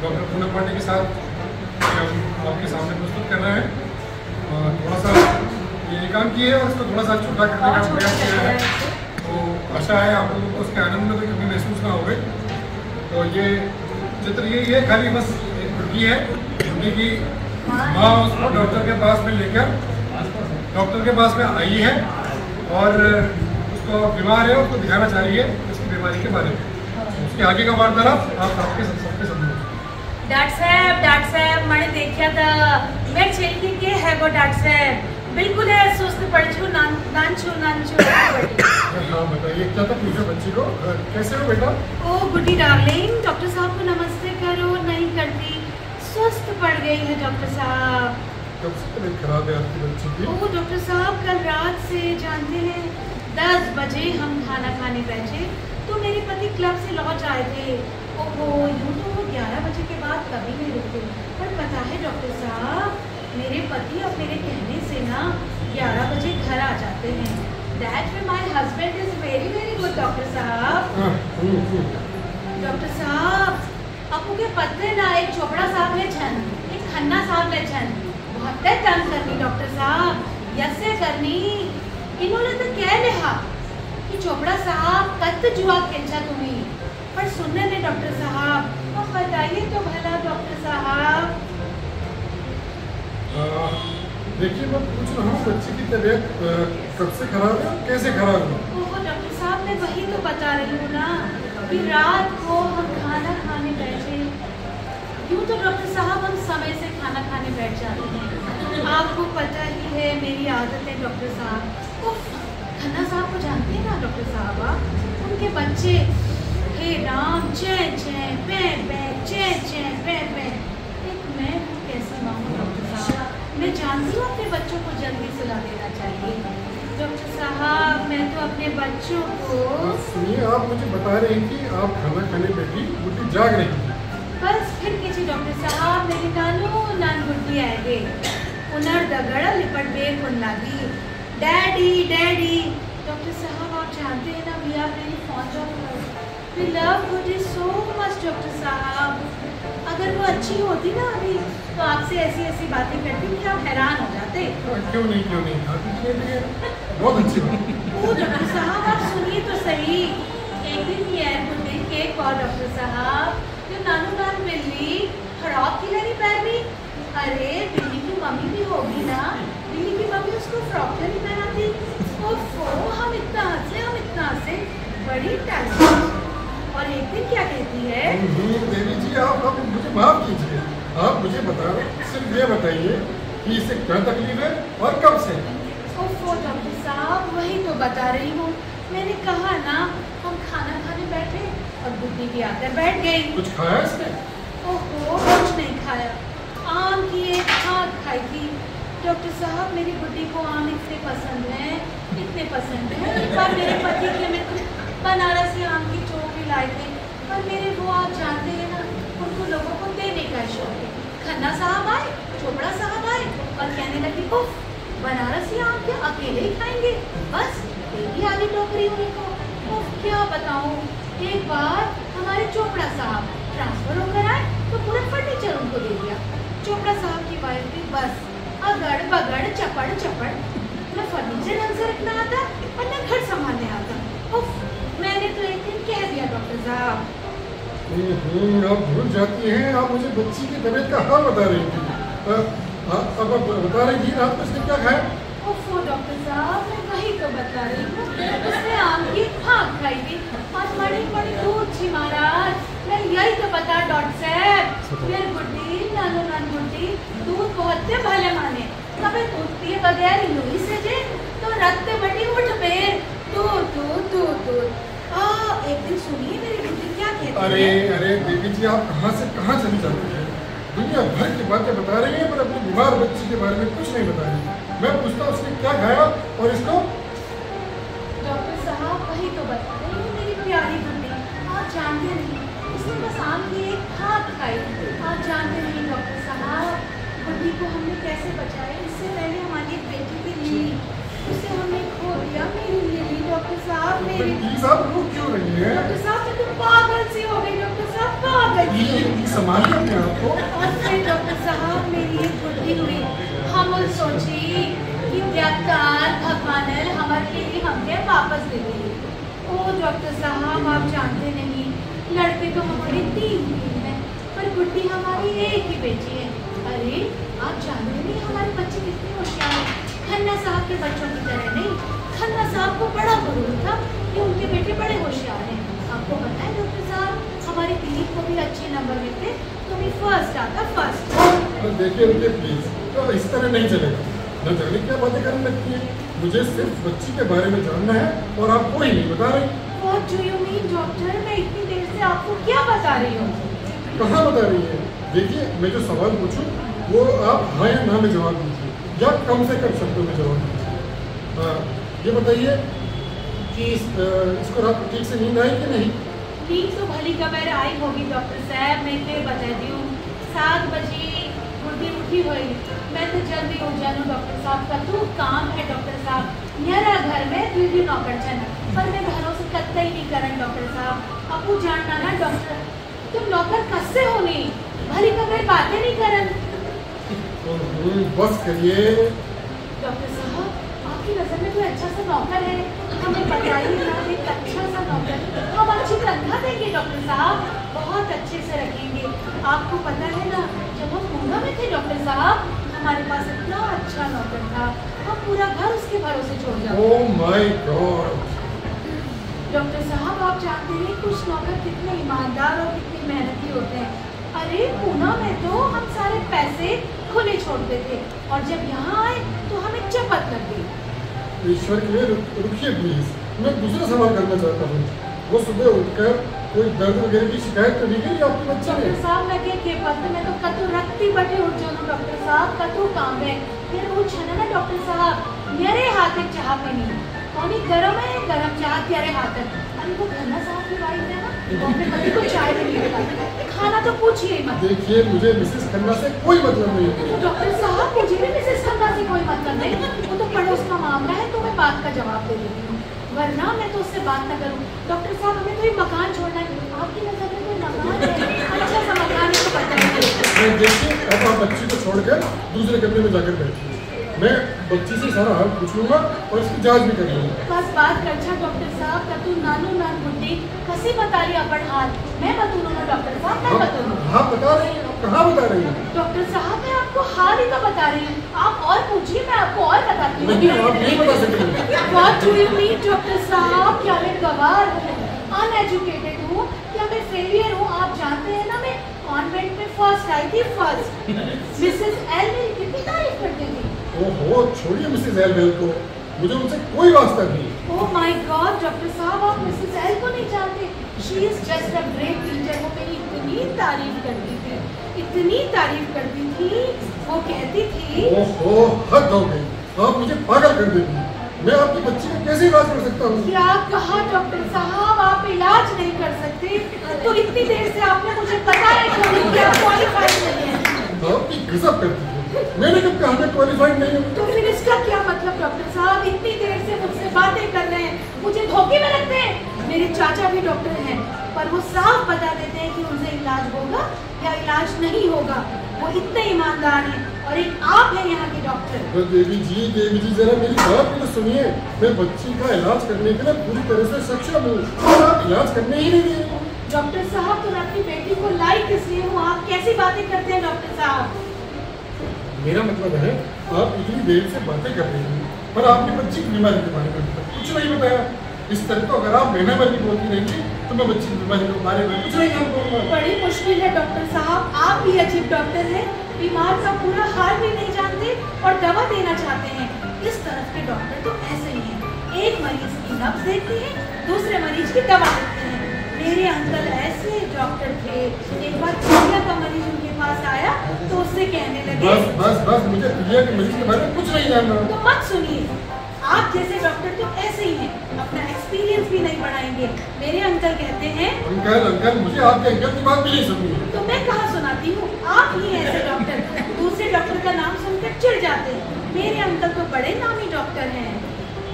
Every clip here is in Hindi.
डॉक्टर पूनम पांडे के साथ हम आपके सामने प्रस्तुत कर रहे हैं। थोड़ा सा ये एकांकी है और इसको थोड़ा सा छोटा करने का प्रयास किया है, तो आशा है आप लोगों को उसके आनंद में कोई कमी महसूस ना होगी। तो ये चित्र ये है, खाली बस एक लड़की है, लड़की की माँ उसको डॉक्टर के पास में लेकर डॉक्टर के पास में आई है और उसको बीमार है, उसको दिखाना चाह रही है इसकी बीमारी के बारे में। उसके आगे का वार्तालाप आप सबके सामने। डॉक्टर साहब मैंने देखा था मैं चेक के है वो डॉक्टर साहब बिल्कुल है सुस्त पड़छू नानचू हाँ बताइए क्या तकलीफ है बच्ची को, कैसे हो बेटा? ओ गुड्डी डार्लिंग, डॉक्टर साहब को नमस्ते करो, नहीं करती, सुस्त पड़ गई है डॉक्टर साहब। कब से तबीयत खराब है आपकी बच्ची की? ओ डॉक्टर साहब कल रात से जानते हैं 10 बजे हम खाना खाने बैठे तो मेरे पति क्लब से लौट आए थे। ओहो यूँ तो वो 11 बजे के बाद कभी नहीं रुकते, पर पता है डॉक्टर साहब मेरे पति अब मेरे कहने से ना 11 बजे घर आ जाते हैं। That way my husband is very very good doctor साहब। डॉक्टर साहब आपको के पत्ते ना एक चोपड़ा साहब ले छन, एक खन्ना साहब ले छन, बहुत तंग करनी डॉक्टर साहब यसे करनी। इन्होंने तो कह लिहा कि चोपड़ा साहब कत जुआ खेचा तुम्हें, पर सुनने ने डॉक्टर साहब अब बताइए तो भला डॉक्टर साहब। देखिए मैं पूछ रहा हूँ बच्ची की तबीयत कब से खराब है, कैसे खराब है? ओह डॉक्टर साहब मैं वही तो बता रही हूँ ना कि रात को हम खाना खाने बैठे, यूँ तो डॉक्टर साहब हम समय से खाना खाने बैठ जाते हैं, आपको पता ही है मेरी आदत है डॉक्टर साहब। उफ खन्ना साहब को जानते हैं ना डॉक्टर साहब आप, उनके बच्चे हे राम चैन चैन पे पे चैन चैन पे पे, एक मैं हूँ कैसी माँ हूँ डॉक्टर साहब, मैं जानती हूँ अपने बच्चों को जल्दी सुला देना चाहिए डॉक्टर साहब। मैं तो अपने बच्चों को सुनिए आप मुझे बता रहे हैं कि आप खाना खाने बैठी बुढ़ी जाग रही थी, बस फिर किसी डॉक्टर साहब मेरी नान बुढ़ी आए गए उनर दगड़ लिपट बे कुन लगी डैडी डैडी। डॉक्टर साहब आप जानते हैं ना we are very fond of her, we love Guddi so much doctor साहब। अगर वो अच्छी होती ना अभी तो आपसे ऐसी ऐसी बातें करती कि आप हैरान हो जाते। क्यों नहीं बहुत अच्छी बात। ओ डॉक्टर साहब आप सुनिए तो सही, एक दिन ये गुड्डी केक और डॉक्टर साहब जो नानू नान बिल्ली फ्रॉक की लड़ी पहनी, अरे बिल्ली की मम्मी भी होगी ना, बिल्ली की मम्मी उसको फ्रॉक क्यों नहीं पहनाती? ओफो हम इतना हंसे बड़ी टैलेंट। और एक दिन क्या कहती है देवी जी आप मुझे माफ कीजिए, आप मुझे बता सिर्फ ये बताइए कि इसे क्या तकलीफ है और कब से? ओफो डॉक्टर साहब वही तो बता रही हूँ, मैंने कहा ना हम खाना खाने बैठे और बुद्धि भी आकर बैठ गई। कुछ खाया इसने? ओहो कुछ नहीं खाया, आम की एक खाद खाई थी डॉक्टर साहब। मेरी बुद्धि को आम इतने पसंद है एक बार मेरे पति के मित्र बनारसी आम की चोटी लाए थे, पर मेरे वो आप जानते हैं ना उनको लोगों को देने का शौक है। खन्ना साहब आए, चोपड़ा साहब आए और कहने लगे उफ बनारसी आम क्या अकेले ही खाएंगे, बस देगी आधी टोकरी उनको। उफ क्या बताऊँ, एक बार हमारे चोपड़ा साहब ट्रांसफर होकर आए तो पूरा फर्नीचर उनको दे दिया। चोपड़ा साहब की वाइफ भी बस अगड़ बगड़ चपड़ चपड़, न फर्नीचर ढंग से रखना आता और न घर संभालने आता। उफ मैंने तो एक दिन कह दिया डॉक्टर साहब। आप भूल जाती हैं, आप मुझे बच्ची की तबीयत का हाल बता रही थी, अब बता रही थी रात को इसने क्या खाया? ओफो डॉक्टर साहब मैं वही तो बता रही हूँ, उसने आम की फाक खाई थी और बड़ी बड़ी दूध थी महाराज। मैं यही तो बता डॉक्टर साहब फिर गुड्डी नानो नान गुड्डी दूध बहुत भले माने, कभी दूध पिए बगैर लुई से जे तो रक्त बटी उठ पे दूध दूध दूध दूध। एक दिन सुनिए मेरी गुड्डी क्या कहती है। अरे देवी जी आप कहाँ से कहाँ चली जाती हैं, दुनिया भर की बातें बता रही हैं पर अपनी बीमार बच्ची के बारे में कुछ नहीं बता रही। मैं पूछता हूँ उसने क्या खाया और इसको? डॉक्टर साहब वही तो बता रही हूँ मेरी प्यारी गुड्डी, आप जानते नहीं उसने बस आम की एक खाद खाई। आप जानते नहीं डॉक्टर साहब गुड्डी को हमने कैसे बचाया, इससे पहले हमारी एक बेटी भी ली, उसे हमने खो दिया। मेरी लिली डॉक्टर साहब मेरी साहब क्यों रही है? डॉक्टर साहब मैं तो पागल सी हो गई डॉक्टर साहब, पागल सी। संभालिए अपने आप को। और फिर डॉक्टर साहब मेरी एक बुद्धि हुई, हम सोची कि त्यागकार भगवान हमारे लिए हमने वापस दे दिए। ओ डॉक्टर साहब आप जानते नहीं, लड़के तो हमारे 3 हैं, पर गुड्डी हमारी एक ही बेटी है। अरे आप जानते नहीं हमारे बच्चे कितने होशियार हैं, खन्ना साहब के बच्चों की तरह नहीं। खन्ना साहब को बड़ा गुरूर था कि उनके बेटे बड़े होशियार हैं। आपको पता है डॉक्टर साहब, हमारे दिलीप को भी अच्छे नंबर मिलते तो भी फर्स्ट आता, फर्स्ट। देखिए रुकिए प्लीज, तो इस तरह नहीं चलेगा। न जाने क्या बातें करने लगती है। मुझे सिर्फ बच्ची के बारे में जानना है और आप कोई नहीं बता रही। What do you mean, doctor? मैं इतनी देर से आपको क्या बता रही हूँ? कहाँ बता रही है? देखिए मैं जो सवाल पूछूं वो आप हाँ या ना में जवाब दीजिए, या कम से कम शब्दों में जवाब दीजिए। हाँ ये बताइए कि इसको रात को ठीक से नींद आई कि नहीं? नींद तो भली कबर आई होगी डॉक्टर साहब, मैं फिर बताती हूँ। 7 बजे गुड्डी उठी हुई, मैं तो जल्दी उठ जानू डॉक्टर साहब का तो काम है डॉक्टर साहब। मेरा घर में दीदी नौकर चना, पर मैं घरों से कत्ता ही नहीं करन डॉक्टर साहब। आपको जानना ना डॉक्टर, तुम नौकर कससे हो नहीं, भली कबर बातें नहीं करन। बस करिए डॉक्टर साहब आपकी नजर में कोई अच्छा सा नौकर है, हमें बताइए ना। एक अच्छा सा नौकर हम अच्छी तनख्वाह देंगे डॉक्टर साहब, बहुत अच्छे से रखेंगे। आपको पता है ना, जब हम पूना में थे डॉक्टर साहब, हमारे पास इतना अच्छा नौकर था, हम पूरा घर उसके भरोसे छोड़ जाते। Oh my God. डॉक्टर साहब आप जानते हैं कुछ नौकर कितने ईमानदार और कितने मेहनती होते हैं। अरे पूना में तो हम सारे पैसे खुले छोड़ते थे, और जब यहाँ आए तो हमें चपत लग गई। ईश्वर के लिए रुकिए प्लीज, मैं दूसरा सवाल करना चाहता हूँ। वो सुबह उठकर कोई दर्द वगैरह की शिकायत तो नहीं करी आपके बच्चे ने? डॉक्टर साहब लगे के पत्ते में तो कतु रखती बटे उठ जाऊँ डॉक्टर साहब, कतु काम है। फिर वो छना ना डॉक्टर साहब, मेरे हाथ में चाह पीनी, पानी गरम है, गरम चाह तेरे हाथ में। अरे वो घरना साहब की वाइफ है ना, वो अपने पति को चाय भी नहीं पिलाती, खाना तो पूछिए ही मत। देखिए मुझे मिसेस खन्ना से कोई मतलब नहीं है। तो डॉक्टर साहब मुझे भी मिसेस खन्ना से कोई मतलब नहीं, वो तो पड़ोस का मामला है, तो मैं बात का जवाब दे देती हूँ, वरना मैं तो उससे बात न करूँ। डॉक्टर साहब हमें तो ये मकान छोड़ना है, आपकी नजर में कोई मकान है अच्छा सा मकान है तो बताइए। देखिए अब आप बच्ची को छोड़कर दूसरे कमरे में जाकर बैठिए, मैं बच्ची से सारा हाल पूछ लूंगा और इसकी जांच भी कर लूंगा। बस बात करछा डॉक्टर साहब, कतु नानू नान बुड्ढी कसी बता रही अपन हाल, मैं बतूँ ना डॉक्टर साहब, मैं बतूँ। हाँ बता रही हैं, आप कहाँ बता रही हैं? डॉक्टर साहब मैं आपको हाल ही तो बता रही हूँ, आप और पूछिए, मैं आपको और बताती हूँ। नहीं आप नहीं बता सकते। What do you mean doctor साहब, क्या मैं गवार हूँ, अनएजुकेटेड हूँ, क्या मैं फेलियर हूँ? आप जानते हैं ना मैं कॉन्वेंट में फर्स्ट आई थी, फर्स्ट। मिसेस एल मेरी कितनी तारीफ करती थी। ओहो छोड़िए मिसेस एल को, मुझे उनसे कोई वास्ता नहीं। ओह माय गॉड डॉक्टर साहब आप मिसेस एल को नहीं जानते, she is just a great teacher. वो मेरी इतनी तारीफ करती थी, इतनी तारीफ करती थी, वो कहती थी। ओहो हद हो गई, आप मुझे पागल कर देती। मैं आपकी बच्ची का कैसे इलाज कर सकता हूँ? क्या कहा डॉक्टर साहब, आप इलाज नहीं कर सकते तो इतनी देर से आपने मुझे बताया क्यों नहीं कि आप क्वालिफाइड नहीं हैं? आपकी गजब करती है, मैंने कब कहा मैं क्वालिफाइड नहीं हूँ? तो फिर इसका क्या मतलब डॉक्टर साहब, इतनी देर से मुझसे बातें कर रहे हैं, मुझे धोखे में रखते हैं। मेरे चाचा भी डॉक्टर हैं, पर वो साफ बता देते हैं कि उनसे इलाज होगा या इलाज नहीं होगा, वो इतने ईमानदार हैं। और एक आप हैं यहाँ के डॉक्टर। देवी जी जरा मेरी बात भी तो सुनिए, मैं बच्ची का इलाज करने के लिए पूरी तरह से सक्षम हूँ, और आप इलाज करने ही नहीं दे। डॉक्टर साहब तो मैं अपनी बेटी को लाइक इसलिए हूँ, आप कैसी बातें करते हैं डॉक्टर साहब? मेरा मतलब है आप इतनी देर से बातें कर रही हैं, पर आपने बच्ची की बीमारी के बारे में कुछ नहीं बताया। इस तरह तो अगर आप महीना भर भी बोलती रहेंगी तो मैं बच्ची की बीमारी के बारे में कुछ नहीं जान पाऊंगा। बड़ी मुश्किल है डॉक्टर साहब, आप भी अजीब डॉक्टर हैं, बीमार का पूरा हाल भी नहीं जानते और दवा देना चाहते हैं। इस तरफ के डॉक्टर तो ऐसे ही हैं, एक मरीज की नब्ज देखते हैं, दूसरे मरीज की दवा देते हैं। मेरे अंकल ऐसे डॉक्टर थे, एक बार प्रिया का मरीज उनके पास आया तो उससे कहने लगे बस मुझे प्रिया के मरीज के बारे में कुछ नहीं जानना। तो मत सुनिए, आप जैसे डॉक्टर तो ऐसे ही हैं, अपना एक्सपीरियंस भी नहीं बढ़ाएंगे। मेरे अंकल कहते हैं। अंकल मुझे आपके अंकल की बात भी नहीं सुननी है। तो मैं कहाँ सुनाती हूँ, आप ही ऐसे डॉक्टर दूसरे डॉक्टर का नाम सुनकर चिढ़ जाते हैं। मेरे अंकल तो बड़े नामी डॉक्टर हैं।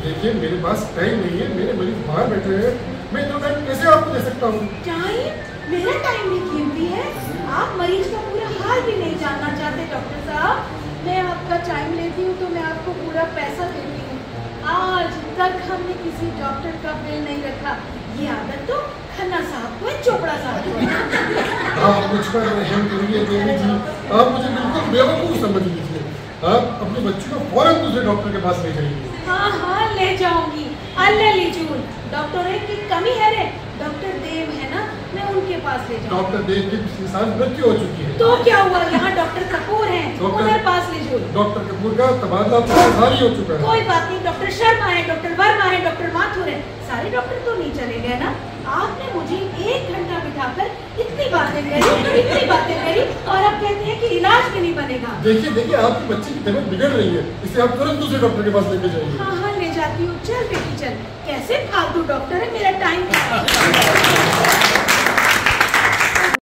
देखिए मेरे पास टाइम नहीं है, मेरे मरीज बाहर बैठे हैं, मैं इतना टाइम कैसे आपको दे सकता हूँ? टाइम? मेरा टाइम भी कीमती है, आप आपको पूरा पैसा देती हूँ। आज तक हमने किसी डॉक्टर का बिल नहीं रखा। ये आदत तो खन्ना साहब को है, चोपड़ा साहब को है। आप मुझ पर रहम करिए देवी जी, आप मुझे बिल्कुल बेवकूफ़ समझ लीजिए। आप अपने बच्चे को फौरन दूसरे डॉक्टर के पास ले जाइए। हाँ हाँ ले जाऊंगी। अल्लाह लीजूल डॉक्टर की कमी है रे, डॉक्टर देव है ना, मैं उनके पास ले जाऊंगी। डॉक्टर देव की पिछले साल मृत्यु हो चुकी है। तो क्या हुआ, यहाँ डॉक्टर कपूर हैं, उनके पास ले जाओ। डॉक्टर कपूर का तबादला पिछले साल ही हो चुका है। कोई बात नहीं, डॉक्टर शर्मा है, डॉक्टर वर्मा है, डॉक्टर माथुर है, सारे डॉक्टर तो नहीं चले गए ना। आपने मुझे 1 घंटा बिठाकर इतनी बातें करी और अब कहते हैं कि इलाज भी नहीं बनेगा। देखिए देखिए, आपकी बच्ची की तबीयत बिगड़ रही है, इसे आप तुरंत दूसरे डॉक्टर के पास लेके जाइए। हाँ हाँ ले जाती हूँ, चल बेटी चल। कैसे फालतू डॉक्टर है, मेरा टाइम